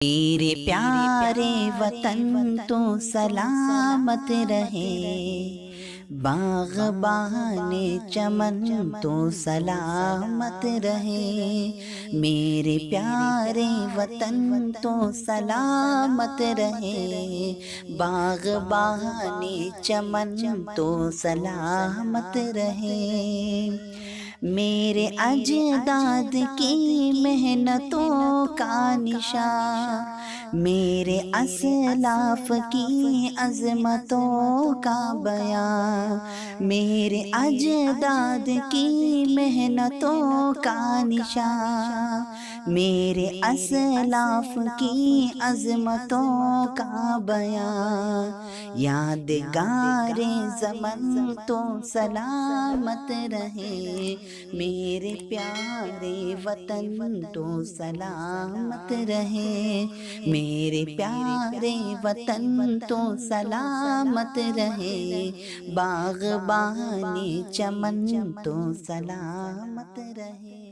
میرے پیارے وطن تو سلامت رہے، باغبان چمن تو سلامت رہے۔ میرے پیارے وطن تو سلامت رہے، باغبان چمن تو سلامت رہے۔ میرے اجداد کی محنتوں کا نشان، میرے اسلاف کی عظمتوں کا بیان، میرے اجداد کی محنتوں کا نشان، میرے اسلاف کی عظمتوں کا بیان۔ یادگار زمن تو سلامت رہے، میرے پیارے وطن تو سلامت رہے، میرے پیارے وطن تو سلامت رہے، باغبان چمن تو سلامت رہے۔